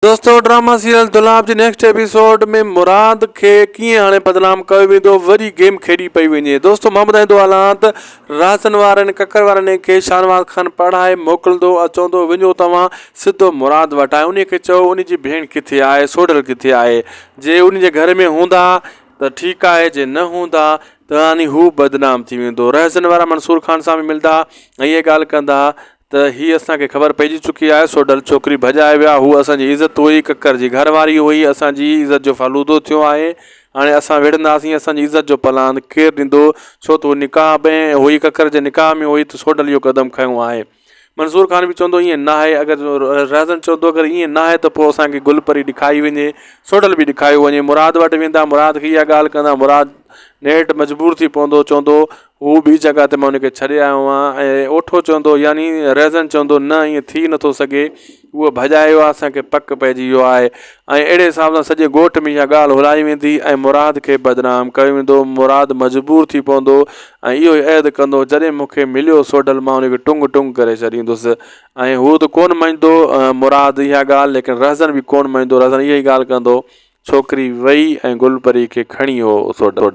दोस्तों drama serial दुलाब जे next episode में मुराद खे कीअं हाणे बदनाम कयो वेंदो, वरी गेम खेॾी पई वञे। दोस्तों मां ॿुधाईंदो हलां त राज़न वारनि ककर वारनि खे शाहनवाज़ खान पढ़ाए मोकिलींदो, चवंदो वञो तव्हां सिधो मुराद वटि आहे, उन खे चओ उन जी भेण किथे आहे, सोडल किथे आहे। जे उन जे घर में हूंदा त ठीकु आहे, जे न हूंदा त हाणे हू बदनाम थी वेंदो। राज़न वारा मंसूर खान सां बि मिलंदा ऐं इहे ॻाल्हि कंदा त हीअ असांखे ख़बर पइजी चुकी आहे, सोडल छोकिरी भॼाए विया, हू असांजी इज़त हुई, ककर जी घरवारी हुई, असांजी इज़त जो फालूदो थियो आहे। हाणे असां विढ़ंदासीं, असांजी इज़त जो पलान केरु ॾींदो, छो त निकाह में हुई, ककर जे निकाह में हुई, त सोडल इहो क़दम खयों आहे। मंसूर खान बि चवंदो ईअं न आहे, अगरि राज़न चवंदो अगरि ईअं न आहे त पोइ असांखे गुलपरी ॾेखारी वञे, सोडल बि ॾेखारियो वञे। मुराद वटि वेंदा, मुराद खे इहा ॻाल्हि कंदा, मुराद नेठि मजबूर थी पवंदो, चवंदो हू ॿी जॻह ते मां उनखे छॾे आयो आहियां। ऐं ओठो चवंदो, यानी राज़न चवंदो न ईअं थी नथो सघे, उहो भॼाए वियो आहे, असांखे पक पइजी वियो आहे। ऐं अहिड़े हिसाब सां सॼे ॻोठ में इहा ॻाल्हि हुलाई वेंदी ऐं मुराद खे बदनाम कयो वेंदो। मुराद मजबूर थी पवंदो ऐं इहो ई अहद कंदो, जॾहिं मूंखे मिलियो सोडल मां उनखे टुंग टुंग करे छॾींदुसि। ऐं हू त कोन मञंदो मुराद इहा ॻाल्हि, लेकिन राज़न बि कोन मञंदो। राज़न इहा ई ॻाल्हि कंदो, छोकिरी वई ऐं गुलपरी खे खणी वियो सोडल।